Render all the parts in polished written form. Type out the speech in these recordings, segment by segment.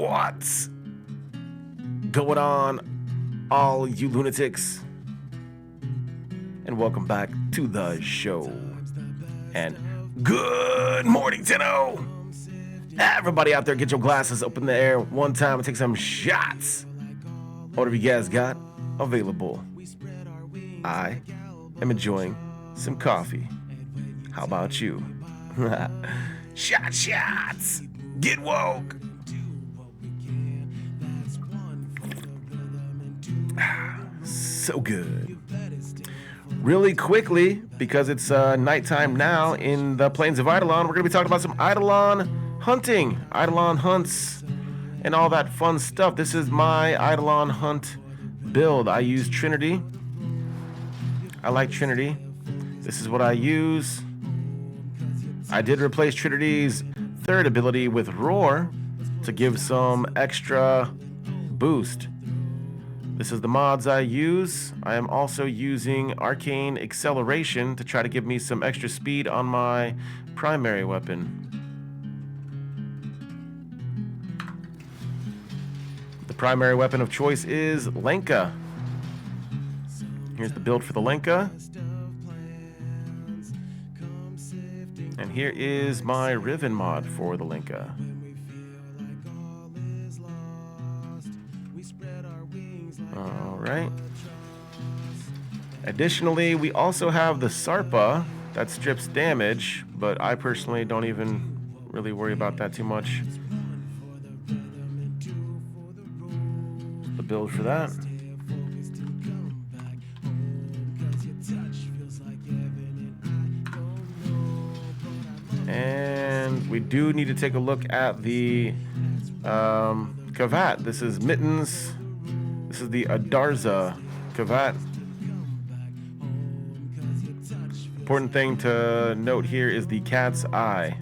What's going on, all you lunatics? And welcome back to the show. And good morning, Tenno! Everybody out there, get your glasses up in the air one time and take some shots. What have you guys got available? I am enjoying some coffee. How about you? Shots! Get woke! So good. Really quickly, because it's nighttime now in the plains of Eidolon, we're going to be talking about some Eidolon hunting, Eidolon hunts, and all that fun stuff. This is my Eidolon hunt build. I use Trinity. I like Trinity. This is what I use. I did replace Trinity's third ability with Roar to give some extra boost. This is the mods I use. I am also using Arcane Acceleration to try to give me some extra speed on my primary weapon. The primary weapon of choice is Lenka. Here's the build for the Lenka. And here is my Riven mod for the Lenka. Alright. Additionally, we also have the Sarpa that strips damage, but I personally don't even really worry about that too much. The build for that. And we do need to take a look at the Kavat. This is Mittens. This is the Adarza Kavat. Important thing to note here is the cat's eye.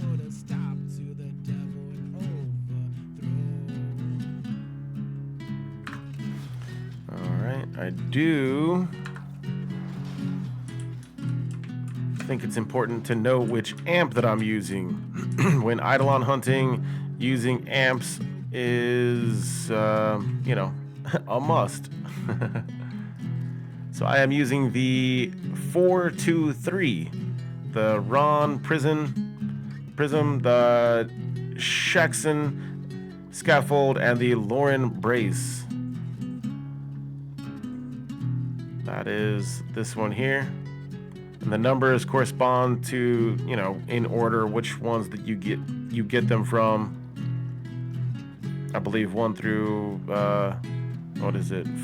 Alright, I do think it's important to know which amp that I'm using. When Eidolon hunting, using amps is, a must. So I am using the 423, the Ron Prism, the Shaxon Scaffold, and the Lauren Brace. That is this one here. And the numbers correspond to, in order which ones that you get them from. I believe 1 through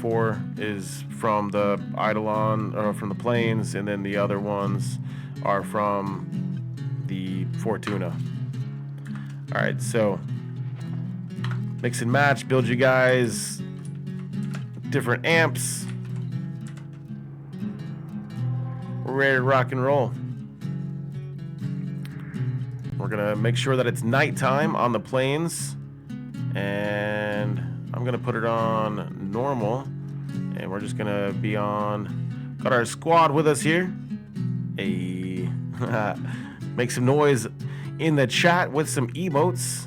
4 is from the Eidolon, or from the plains, and then the other ones are from the Fortuna. Alright, so mix and match, build you guys different amps. We're ready to rock and roll. We're gonna make sure that it's nighttime on the plains, and I'm gonna put it on normal, and we're just gonna be on. Got our squad with us here. Hey, make some noise in the chat with some emotes,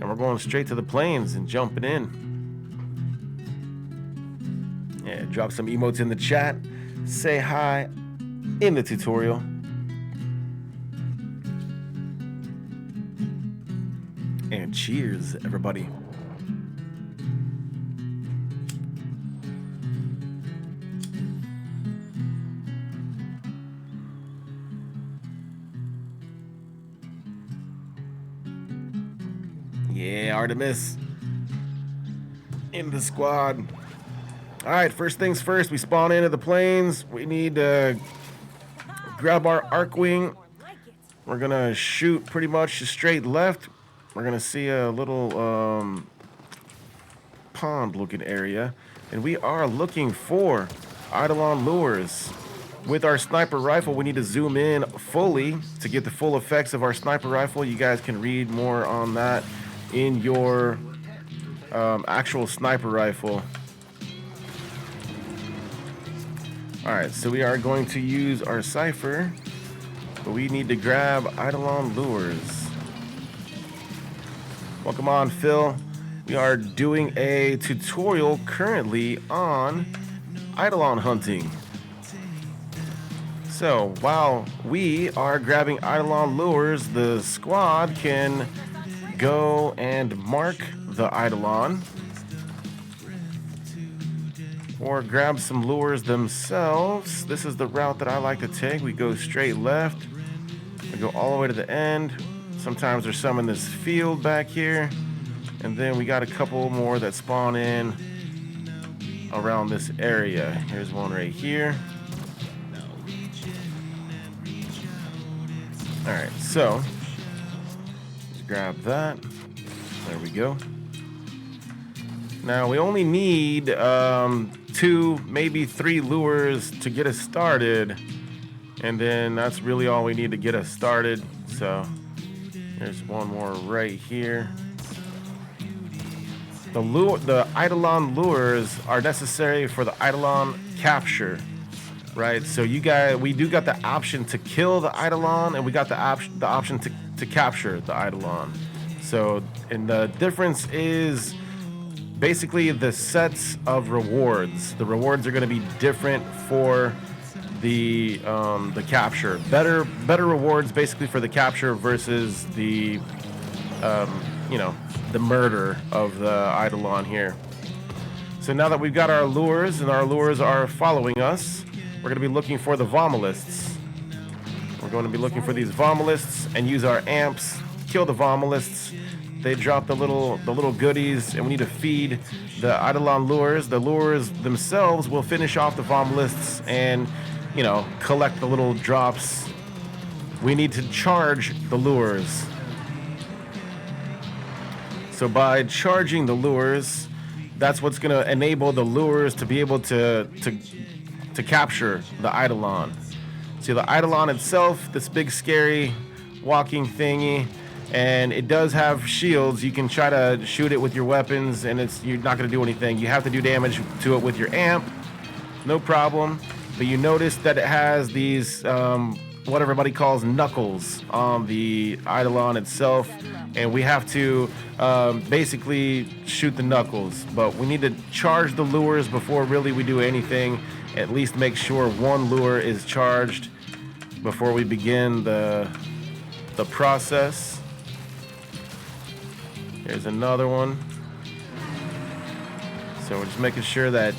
and we're going straight to the plains and jumping in. Yeah, drop some emotes in the chat. Say hi in the tutorial. And cheers, everybody. Yeah, Artemis in the squad. Alright, first things first, we spawn into the plains. We need to grab our Arcwing. We're gonna shoot pretty much straight left. We're gonna see a little pond looking area, and we are looking for Eidolon lures. With our sniper rifle, we need to zoom in fully to get the full effects of our sniper rifle. You guys can read more on that in your actual sniper rifle. Alright, so we are going to use our Cypher, but we need to grab Eidolon lures. Welcome on, Phil. We are doing a tutorial currently on Eidolon hunting. So while we are grabbing Eidolon lures, the squad can go and mark the Eidolon or grab some lures themselves. This is the route that I like to take. We go straight left. We go all the way to the end. Sometimes there's some in this field back here. And then we got a couple more that spawn in around this area. Here's one right here. All right, so let's grab that. There we go. Now we only need 2, maybe 3 lures to get us started, and then that's really all we need to get us started. So there's one more right here. The Eidolon lures are necessary for the Eidolon capture, right? So we do got the option to kill the Eidolon, and we got the option to capture the Eidolon. So, and the difference is basically the sets of rewards. The rewards are going to be different for the capture. Better rewards basically for the capture versus the the murder of the Eidolon here. So now that we've got our lures and our lures are following us, we're going to be looking for the Gauntalysts. We're going to be looking for these Gauntalysts and use our amps, kill the Gauntalysts. They drop the little goodies, and we need to feed the Eidolon lures. The lures themselves will finish off the Gauntalysts and, collect the little drops. We need to charge the lures. So by charging the lures, that's what's going to enable the lures to be able to capture the Eidolon. See, the Eidolon itself, this big scary walking thingy, and it does have shields. You can try to shoot it with your weapons, and you're not going to do anything. You have to do damage to it with your amp, no problem. But you notice that it has these what everybody calls knuckles on the Eidolon itself, and we have to basically shoot the knuckles. But we need to charge the lures before really we do anything. At least make sure one lure is charged before we begin the process. Here's another one. So we're just making sure that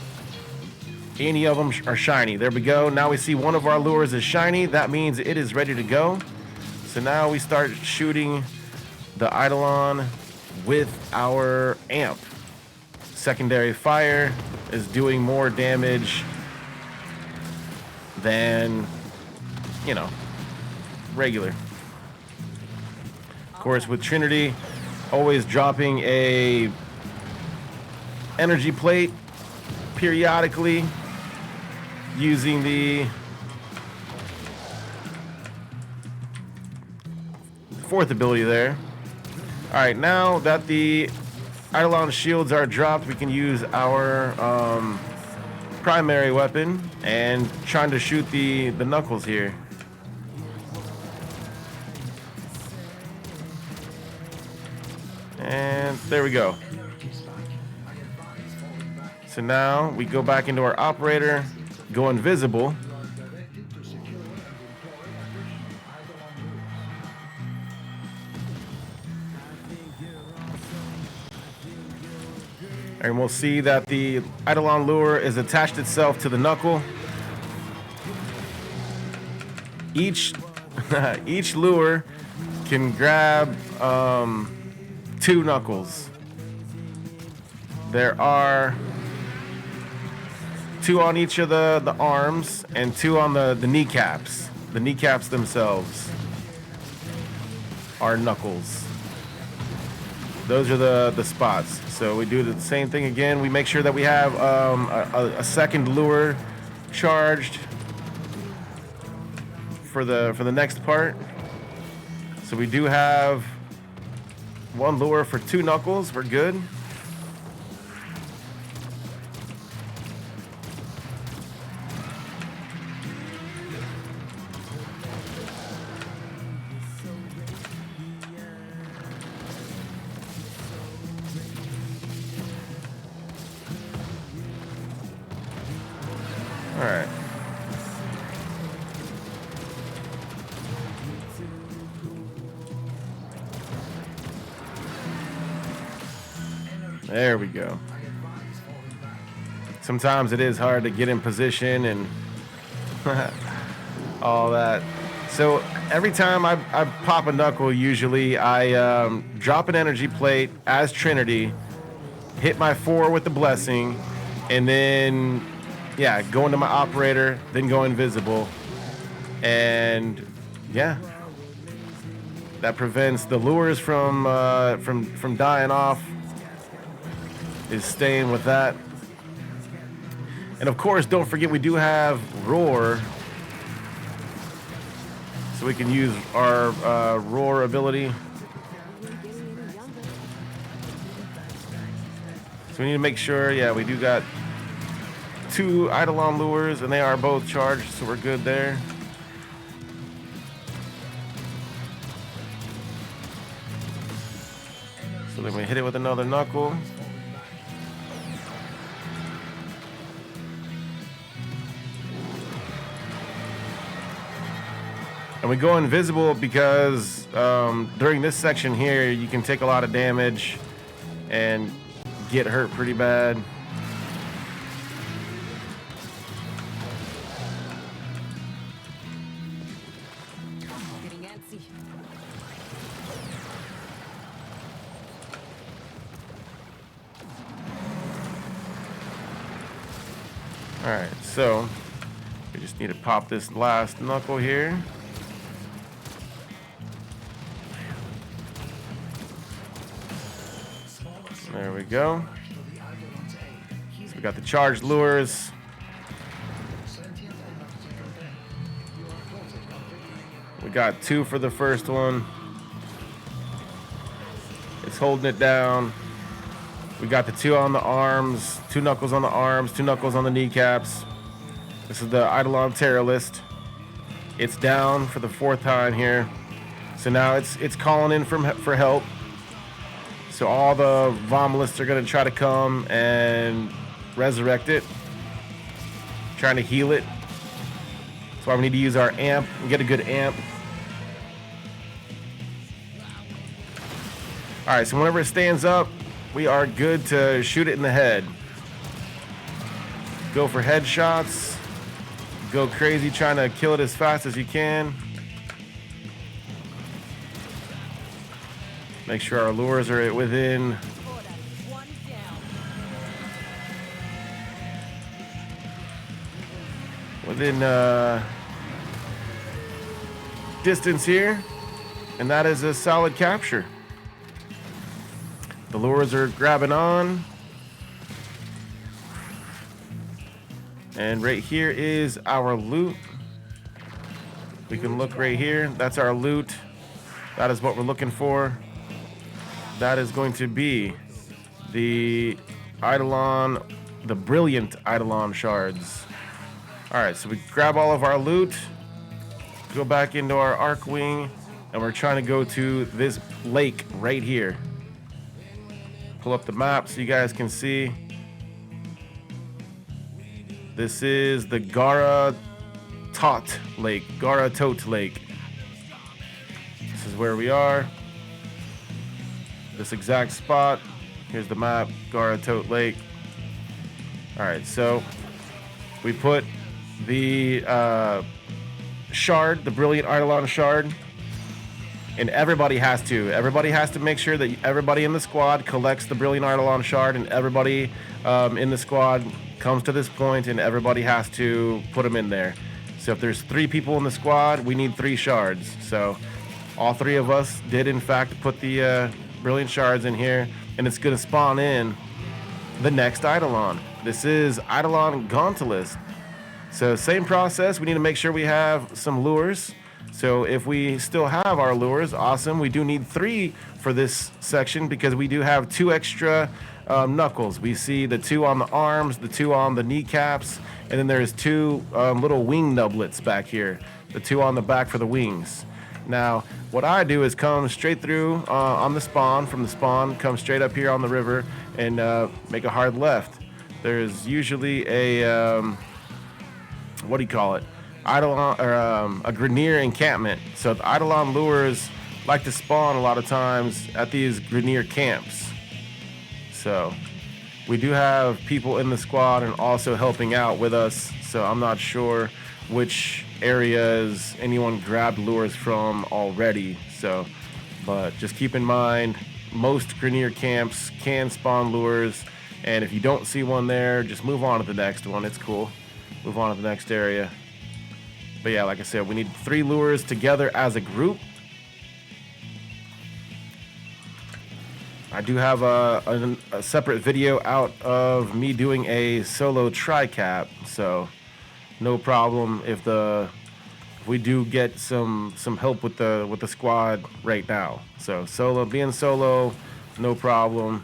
any of them are shiny. There we go. Now we see one of our lures is shiny. That means it is ready to go. So now we start shooting the Eidolon with our amp. Secondary fire is doing more damage than, regular. Of course, with Trinity, always dropping a energy plate periodically, using the fourth ability there. All right, now that the Eidolon shields are dropped, we can use our primary weapon and trying to shoot the knuckles here. And there we go. So now we go back into our operator, go invisible. And we'll see that the Eidolon lure is attached itself to the knuckle. Each lure can grab 2 knuckles. There are 2 on each of the arms and 2 on the kneecaps. The kneecaps themselves are knuckles. Those are the spots. So we do the same thing again. We make sure that we have a second lure charged for the next part. So we do have 1 lure for 2 knuckles. We're good. All right. There we go. Sometimes it is hard to get in position and all that. So every time I pop a knuckle, usually I drop an energy plate as Trinity, hit my 4 with the blessing, and then, yeah, go into my operator, then go invisible. And, yeah, that prevents the lures from dying off, is staying with that. And, of course, don't forget we do have Roar, so we can use our Roar ability. So we need to make sure, yeah, we do got 2 Eidolon lures, and they are both charged, so we're good there. So then we hit it with another knuckle. And we go invisible because during this section here, you can take a lot of damage and get hurt pretty bad. All right, so we just need to pop this last knuckle here. There we go. So we got the charged lures. We got 2 for the first one. It's holding it down. We got the 2 on the arms, 2 knuckles on the arms, 2 knuckles on the kneecaps. This is the Eidolon Teralyst. It's down for the 4th time here. So now it's calling in for help. So all the Vomulists are going to try to come and resurrect it, trying to heal it. That's why we need to use our amp and get a good amp. All right, so whenever it stands up, we are good to shoot it in the head. Go for headshots. Go crazy trying to kill it as fast as you can. Make sure our lures are within distance here, and that is a solid capture. The lures are grabbing on, and right here is our loot. We can look right here. That's our loot. That is what we're looking for. That is going to be the Eidolon, the brilliant Eidolon shards. All right, so we grab all of our loot, go back into our arc wing, and we're trying to go to this lake right here. Pull up the map so you guys can see. This is the Gauntalyst Lake, Gauntalyst Lake. This is where we are. This exact spot. Here's the map, Gauntalyst Lake. All right, so we put the shard, the brilliant Eidolon shard, and everybody has to make sure that everybody in the squad collects the brilliant Eidolon shard, and everybody in the squad comes to this point, and everybody has to put them in there. So if there's 3 people in the squad, we need 3 shards. So all 3 of us did in fact put the brilliant shards in here, and it's going to spawn in the next Eidolon. This is Eidolon Gauntalyst. So same process. We need to make sure we have some lures. So if we still have our lures, awesome. We do need 3 for this section because we do have 2 extra knuckles. We see the 2 on the arms, the 2 on the kneecaps, and then there's 2 little wing nublets back here, the 2 on the back for the wings. Now, what I do is come straight through on the spawn, from the spawn, come straight up here on the river and make a hard left. There's usually a what do you call it? Eidolon, or a Grenier encampment. So the Eidolon lures like to spawn a lot of times at these Grenier camps. So we do have people in the squad and also helping out with us. So I'm not sure which areas anyone grabbed lures from already. So, but just keep in mind, most Grenier camps can spawn lures. And if you don't see one there, just move on to the next one. It's cool. Move on to the next area. But yeah, like I said, we need 3 lures together as a group. I do have a separate video out of me doing a solo tri-cap, so no problem if we do get some help with the squad right now. So being solo, no problem.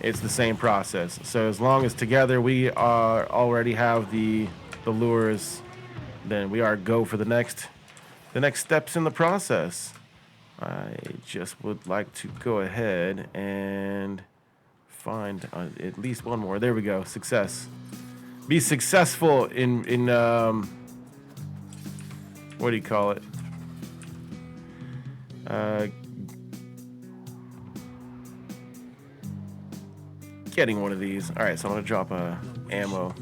It's the same process. So as long as together we already have the lures, then we are go for the next steps in the process. I just would like to go ahead and find at least one more. There we go. Success. Be successful in what do you call it? Getting one of these. All right, so I'm gonna drop ammo.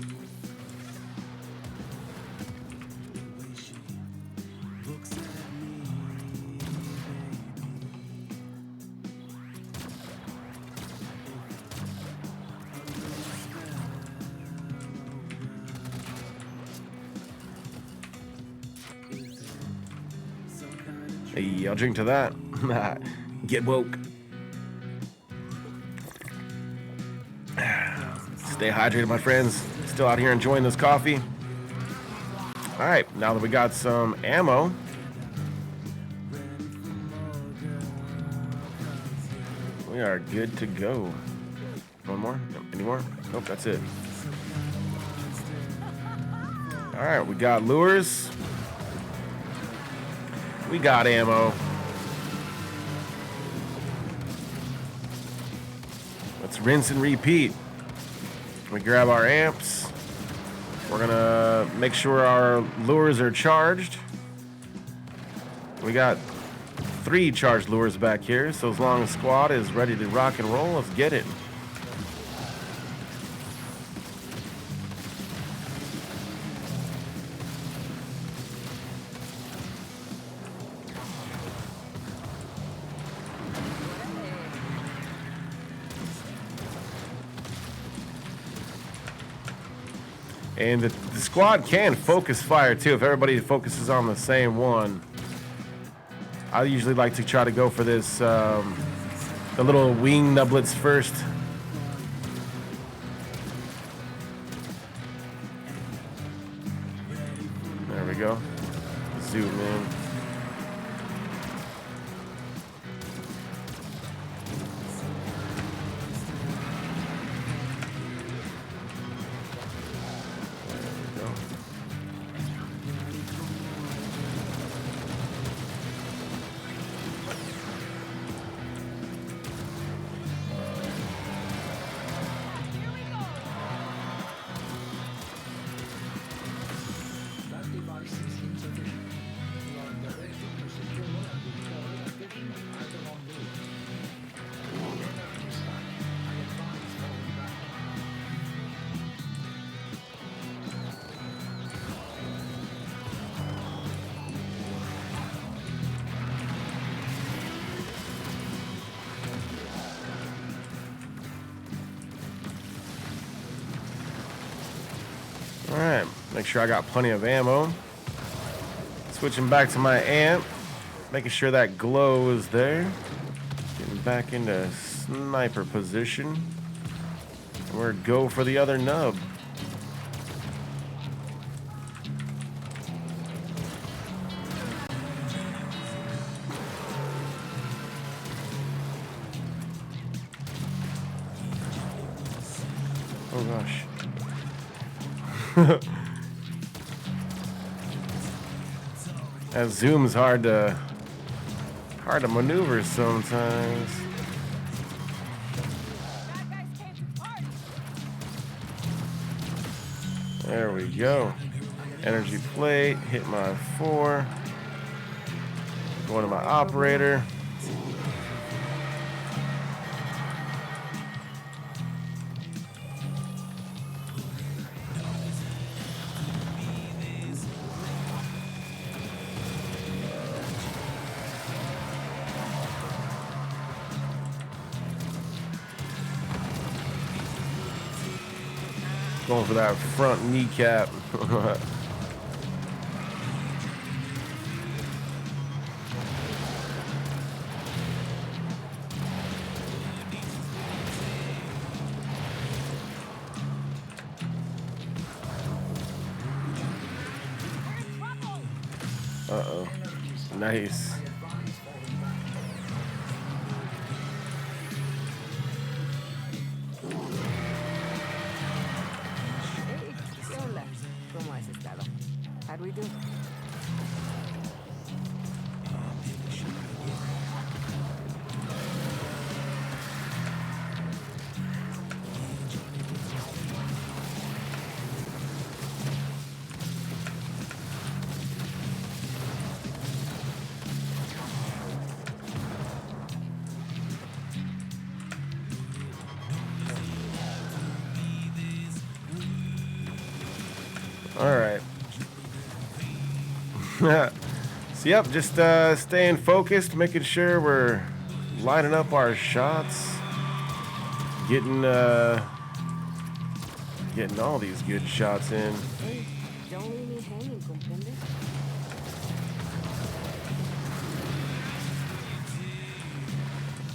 Hey, I'll drink to that. Get woke. Stay hydrated, my friends. Still out here enjoying this coffee. All right, now that we got some ammo, we are good to go. One more? Any more? Nope, that's it. All right, we got lures. We got ammo. Let's rinse and repeat. We grab our amps. We're gonna make sure our lures are charged. We got 3 charged lures back here, so as long as squad is ready to rock and roll, let's get it. And the squad can focus fire too if everybody focuses on the same one. I usually like to try to go for this, the little wing nublets first. There we go. Zoom in. All right, make sure I got plenty of ammo. Switching back to my amp, making sure that glow is there. Getting back into sniper position. We're go for the other nub. Oh gosh. That zoom's hard to maneuver sometimes. There we go. Energy plate, hit my 4. Going to my operator. Going for that front kneecap. Uh-oh. Nice. How'd we do? All right. So, yep, just staying focused, making sure we're lining up our shots, getting all these good shots in. Hey, don't leave me hanging, comprende?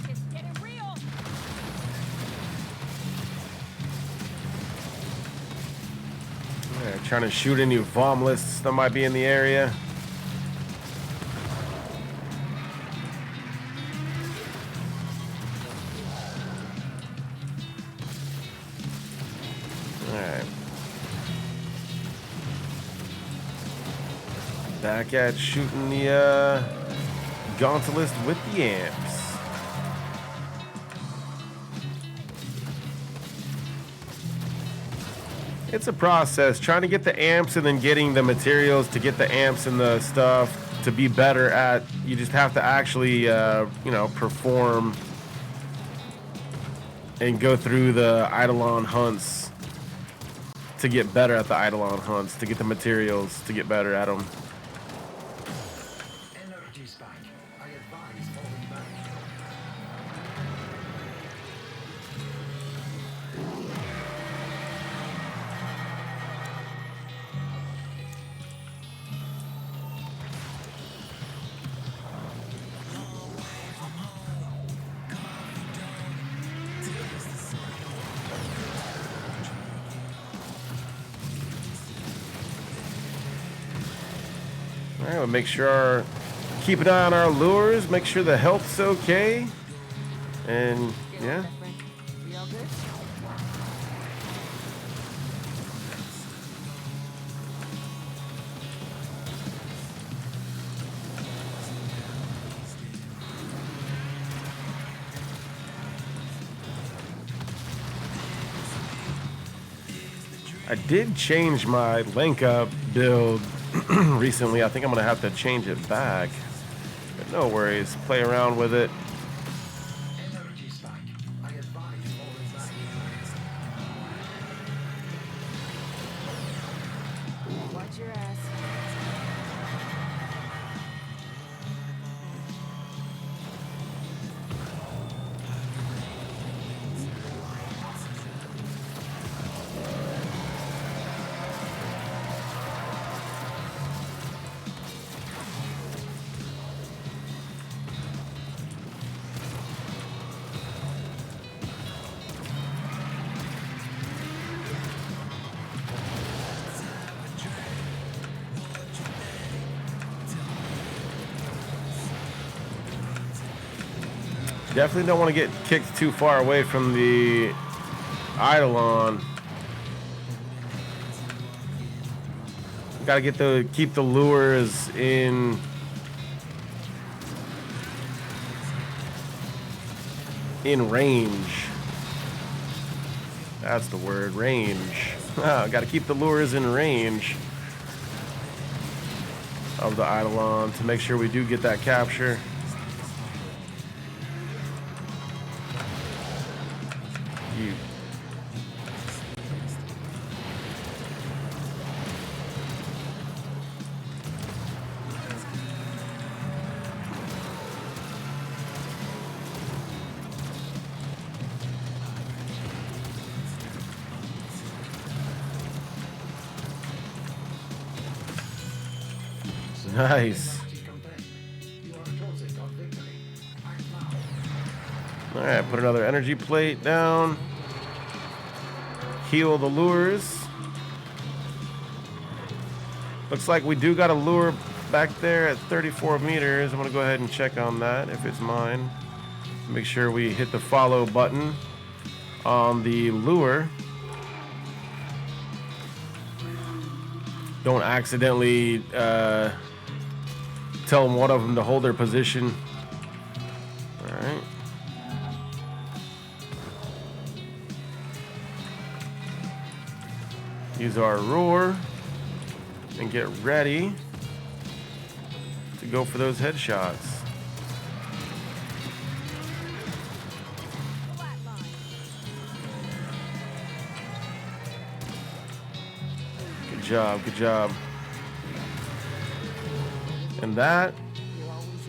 It's getting real. Yeah, trying to shoot any Gauntalysts that might be in the area. Alright. Back at shooting the Gauntalyst with the amps. It's a process, trying to get the amps and then getting the materials to get the amps and the stuff to be better at. You just have to actually, perform and go through the Eidolon hunts to get better at the Eidolon hunts, to get the materials to get better at them. All right, we'll make sure keep an eye on our lures, make sure the health's okay, and yeah. We all good? I did change my link up build recently. I think I'm gonna have to change it back, but no worries, play around with it. Watch your ass. Definitely don't want to get kicked too far away from the Eidolon. Gotta keep the lures in range. That's the word, range. Got to keep the lures in range of the Eidolon to make sure we do get that capture. You. Nice. All right, put another energy plate down. Heal the lures. Looks like we do got a lure back there at 34 meters. I'm gonna go ahead and check on that if it's mine. Make sure we hit the follow button on the lure. Don't accidentally tell one of them to hold their position. All right. Use our roar and get ready to go for those headshots. Good job, good job. And that,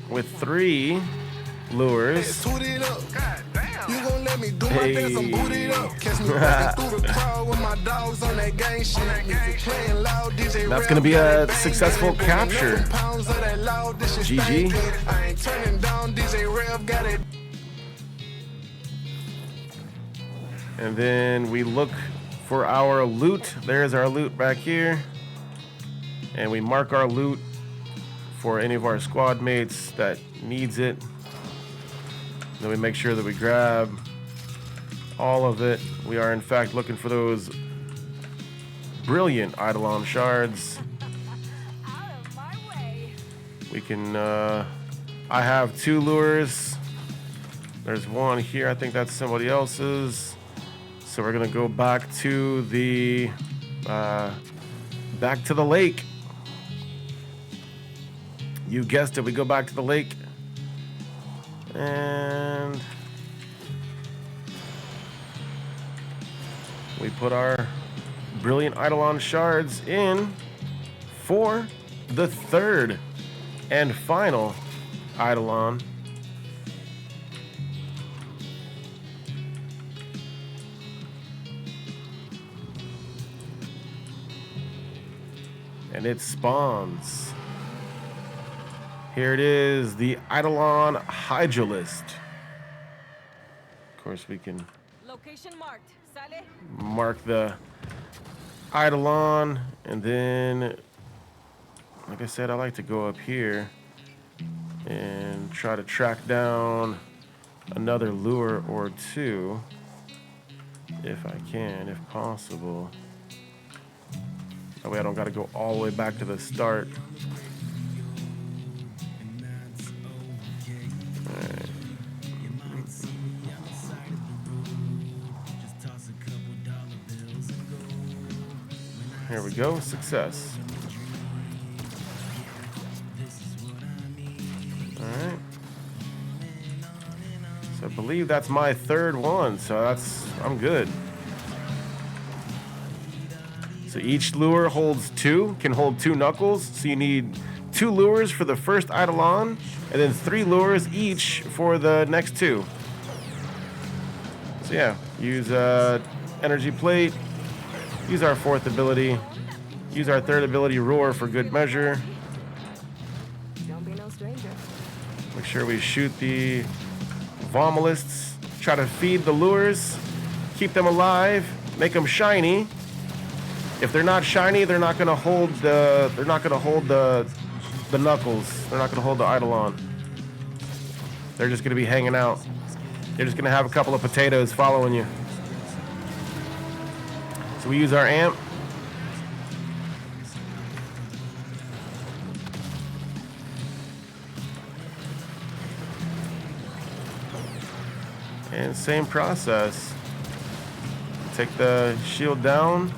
with 3 lures. You gon' let me do my dance, I'm booted up. Catch me walking through the crowd with my dogs on that gang shit. Music playing loud, DJ That's gonna be a successful capture. GG. I ain't turning down, DJ Rev got it. And then we look for our loot. There's our loot back here. And we mark our loot for any of our squad mates that needs it. Then we make sure that we grab all of it. We are in fact looking for those brilliant Eidolon shards. Out of my way. We can, I have 2 lures. There's one here, I think that's somebody else's. So we're gonna go back to the, lake. You guessed it, we go back to the lake. And we put our brilliant Eidolon shards in for the 3rd and final Eidolon. And it spawns. Here it is, the Eidolon Hydrolyst. Of course, we can Location marked. Sale. mark the Eidolon, and then, like I said, I like to go up here and try to track down another lure or 2, if I can, if possible. That way I don't got to go all the way back to the start. Here we go, success. All right. So I believe that's my 3rd one, so I'm good. So each lure holds 2, can hold 2 knuckles. So you need 2 lures for the first Eidolon, and then 3 lures each for the next 2. So yeah, use energy plate. Use our 4th ability. Use our 3rd ability, roar, for good measure. Don't be no stranger. Make sure we shoot the Gauntalysts. Try to feed the lures. Keep them alive. Make them shiny. If they're not shiny, they're not gonna hold the. They're not gonna hold the knuckles. They're not gonna hold the Eidolon. They're just gonna be hanging out. You're just gonna have a couple of potatoes following you. So we use our amp. And same process. Take the shield down,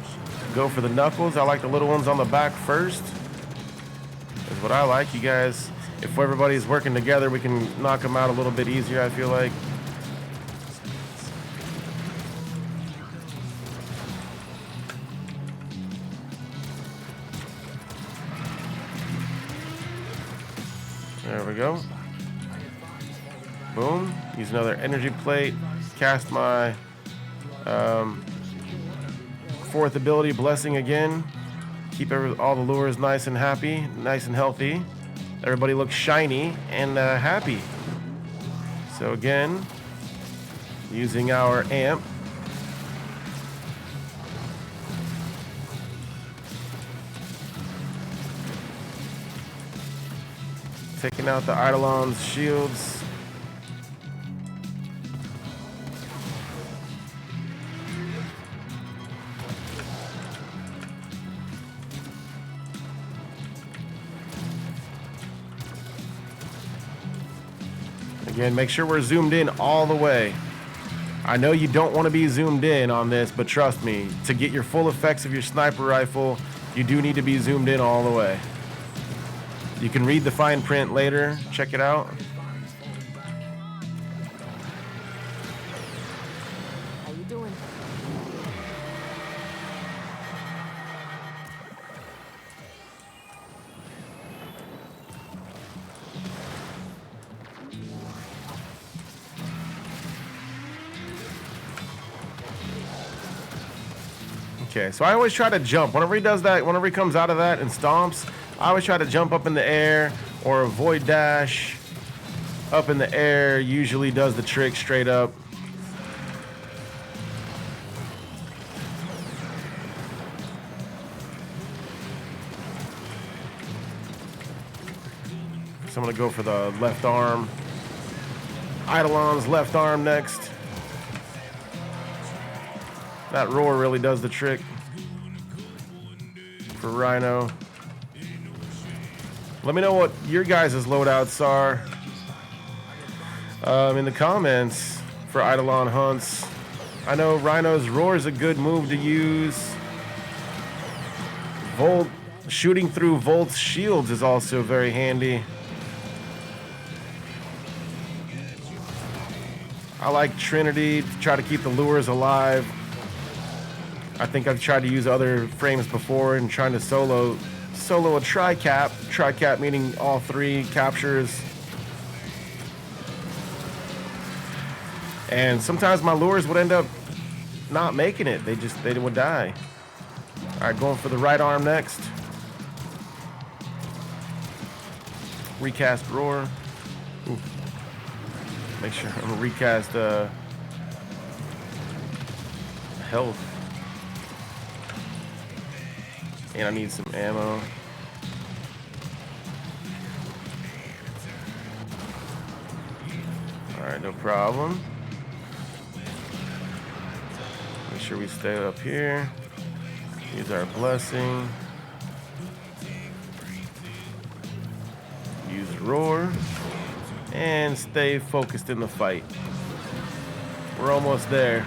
go for the knuckles. I like the little ones on the back first. Is what I like. You guys, if everybody's working together, we can knock them out a little bit easier, I feel like. There we go. Boom. Use another energy plate. Cast my fourth ability, Blessing again. Keep all the lures nice and happy, nice and healthy. Everybody looks shiny and happy. So again, using our amp. Taking out the Eidolon's shields. Again, make sure we're zoomed in all the way. I know you don't want to be zoomed in on this, but trust me, to get your full effects of your sniper rifle, you do need to be zoomed in all the way. You can read the fine print later. Check it out. How you doing? Okay, so I always try to jump. Whenever he does that, whenever he comes out of that and stomps, I always try to jump up in the air or avoid dash. Up in the air usually does the trick straight up. So I'm gonna go for the left arm. Eidolon's left arm next. That roar really does the trick for Rhino. Let me know what your guys' loadouts are in the comments for Eidolon hunts. I know Rhino's roar is a good move to use. Shooting through Volt's shields is also very handy. I like Trinity to try to keep the lures alive. I think I've tried to use other frames before and trying to solo a tri-cap. Tri-cap meaning all three captures. And sometimes my lures would end up not making it. They would die. All right, going for the right arm next. Recast roar. Ooh. Make sure I'm gonna recast health. And I need some ammo. Alright, no problem. Make sure we stay up here. Use our blessing. Use roar. And stay focused in the fight. We're almost there.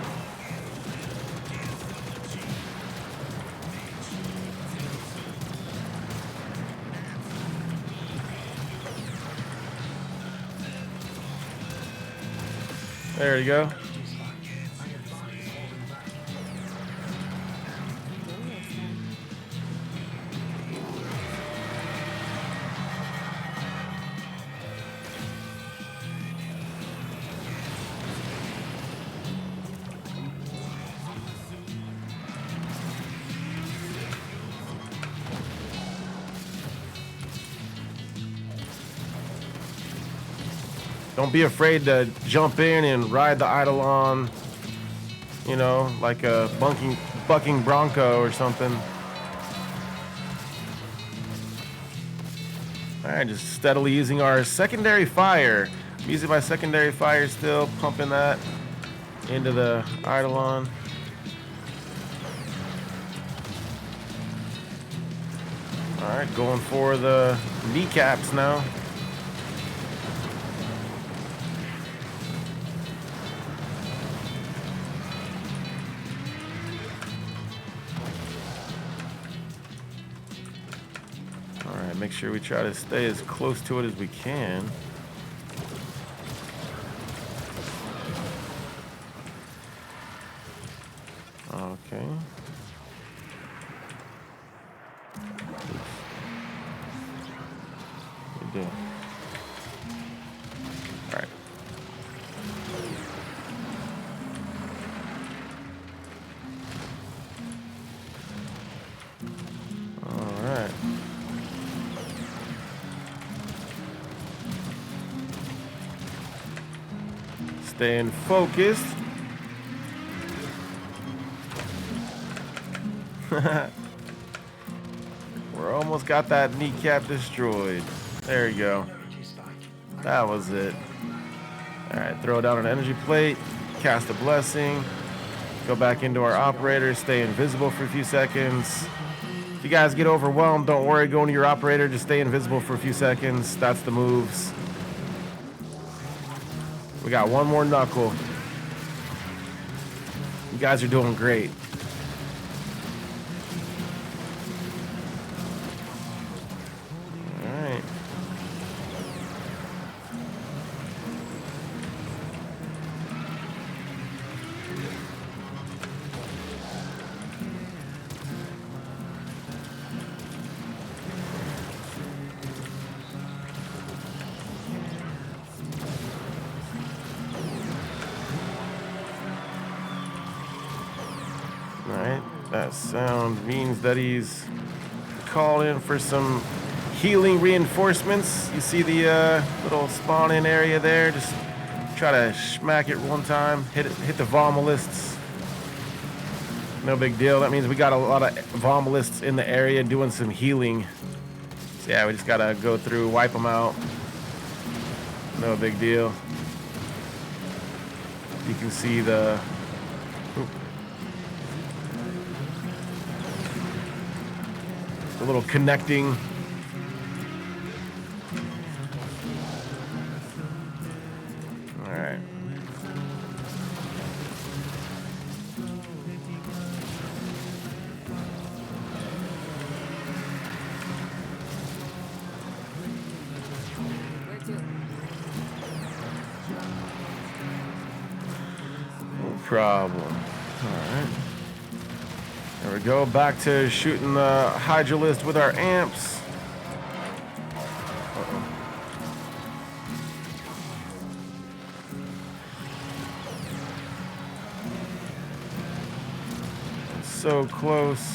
There you go. Don't be afraid to jump in and ride the Eidolon, you know, like a bucking bronco or something. All right, just steadily using our secondary fire. I'm using my secondary fire still, pumping that into the Eidolon. All right, going for the kneecaps now. make sure we try to stay as close to it as we can. Okay. What do? All right. All right. Staying focused. We're almost got that kneecap destroyed. There you go. That was it. Alright, throw down an energy plate, cast a blessing, go back into our operator, stay invisible for a few seconds. If you guys get overwhelmed, don't worry, go into your operator, just stay invisible for a few seconds. That's the moves. We got one more knuckle. You guys are doing great. Alright, that sound means that he's called in for some healing reinforcements. You see the little spawn-in area there? Just try to smack it one time, hit the Gauntalysts. No big deal. That means we got a lot of Gauntalysts in the area doing some healing. So yeah, we just gotta go through, wipe them out. No big deal. You can see the little connecting. All right. No problem. All right. There we go, back to shooting the Hydrolyst with our amps. So close.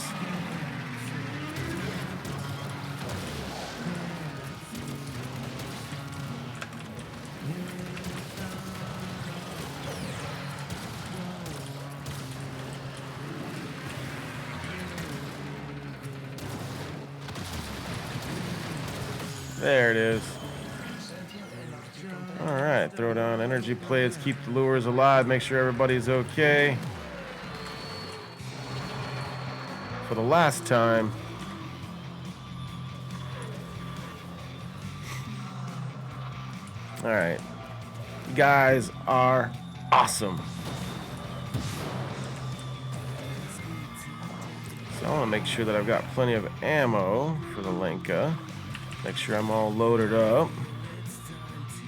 There it is. All right, throw down energy plates, keep the lures alive, make sure everybody's okay. For the last time. All right, you guys are awesome. So I want to make sure that I've got plenty of ammo for the Lenka. Make sure I'm all loaded up.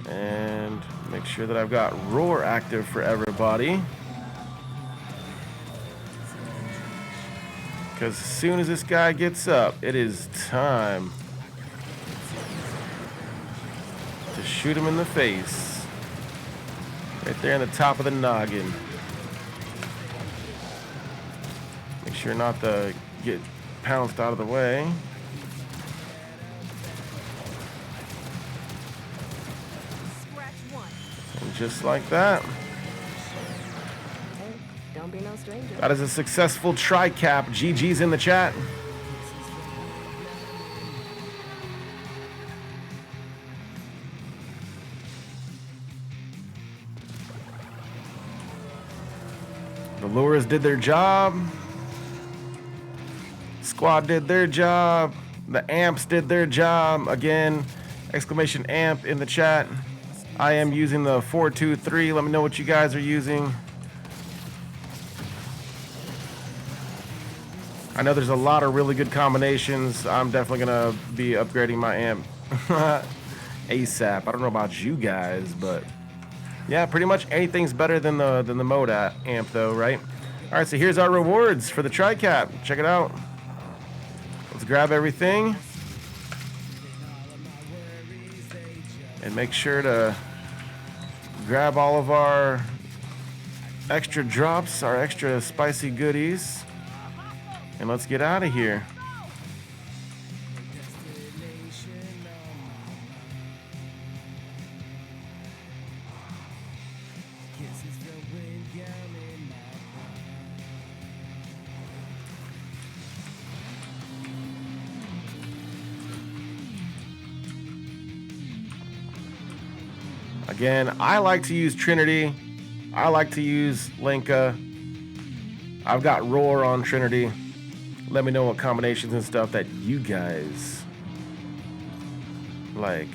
And make sure that I've got roar active for everybody. Because as soon as this guy gets up, it is time to shoot him in the face. Right there in the top of the noggin. Make sure not to get pounced out of the way. And just like that. Hey, don't be no stranger. That is a successful tri-cap. GG's in the chat. The lures did their job. Squad did their job. The amps did their job. Again, exclamation amp in the chat. I am using the 423. Let me know what you guys are using. I know there's a lot of really good combinations. I'm definitely gonna be upgrading my amp ASAP. I don't know about you guys, but yeah, pretty much anything's better than the mode amp though, right? All right, so here's our rewards for the tri-cap. Check it out. Let's grab everything and make sure to grab all of our extra drops, our extra spicy goodies, and let's get out of here. Again, I like to use Trinity. I like to use Lenka. I've got Roar on Trinity. Let me know what combinations and stuff that you guys like.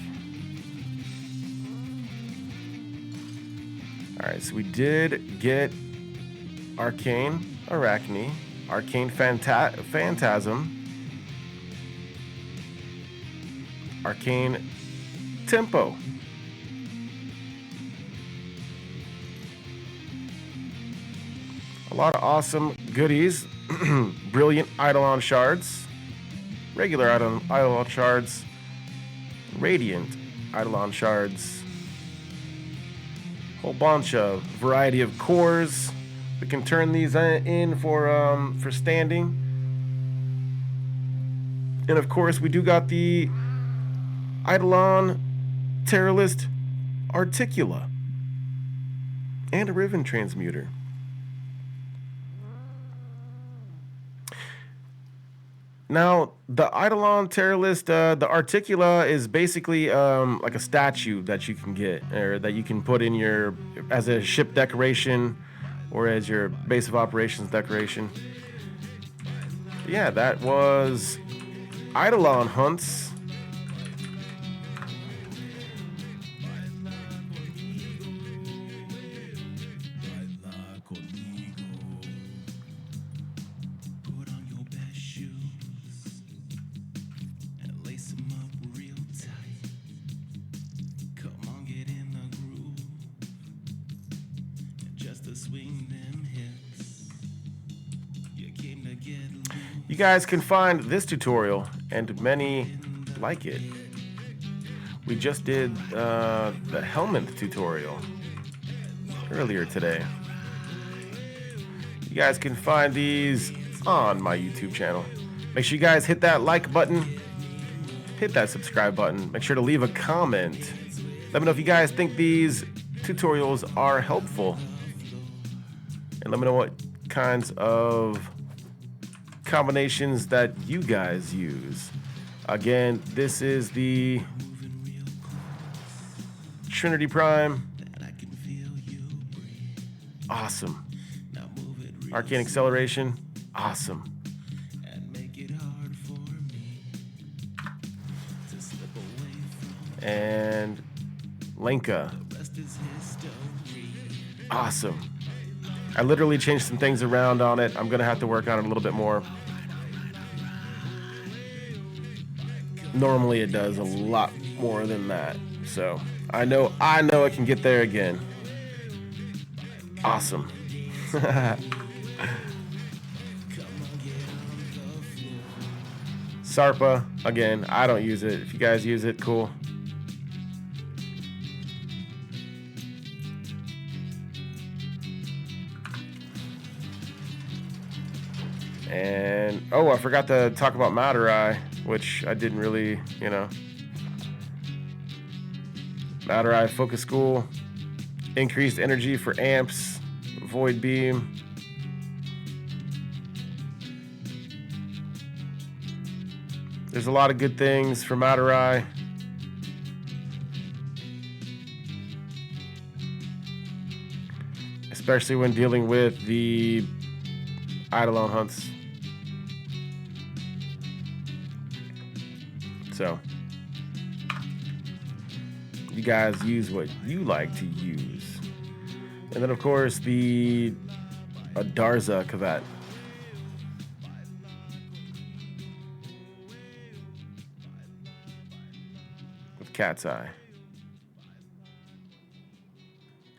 Alright, so we did get Arcane Arachne, Arcane Phantasm, Arcane Tempo. A lot of awesome goodies. Brilliant Eidolon shards, regular Eidolon shards, radiant Eidolon shards, whole bunch of variety of cores. We can turn these in for standing, and of course we do got the Eidolon Teralyst Articula and a Riven transmuter. Now, the Eidolon Teralyst, the Articula is basically like a statue that you can get, or that you can put in your, as a ship decoration, or as your base of operations decoration. Yeah, that was Eidolon hunts. You guys can find this tutorial and many like it. We just did the Helminth tutorial earlier today. You guys can find these on my YouTube channel. Make sure you guys hit that like button, hit that subscribe button. Make sure to leave a comment. Let me know if you guys think these tutorials are helpful. And let me know what kinds of combinations that you guys use. Again, this is the Trinity Prime. Awesome. Arcane Acceleration. Awesome. And Lenka. Awesome. I literally changed some things around on it. I'm gonna have to work on it a little bit more. Normally it does a lot more than that. So I know it can get there again. Awesome. Sarpa, again, I don't use it. If you guys use it, cool. And, oh, I forgot to talk about Madurai, which I didn't really, Madurai Focus School, increased energy for amps, Void Beam. There's a lot of good things for Madurai. Especially when dealing with the Eidolon hunts. So, you guys use what you like to use. And then, of course, the Adarza Kavat. cat's eye.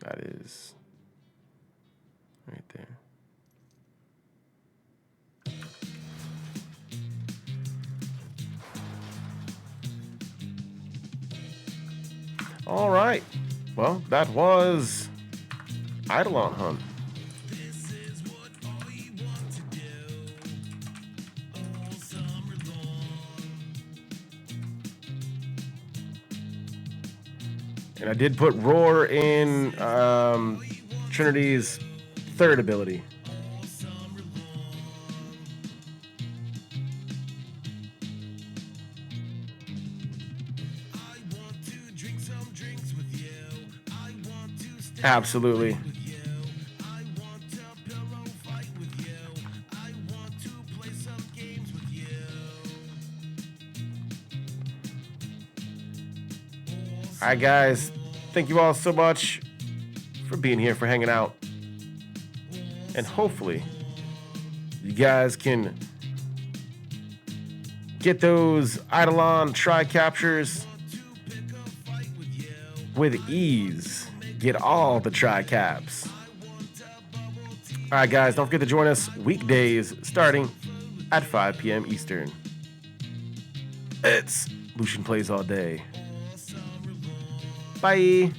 That is right there. All right. Well, that was Eidolon Hunt. And I did put Roar in Trinity's third ability. Absolutely. All right, guys. Thank you all so much for being here, for hanging out. And hopefully, you guys can get those Eidolon tri-captures with ease. Get all the tri-caps. All right, guys. Don't forget to join us weekdays starting at 5 p.m. Eastern. It's Lucian Plays All Day. Bye.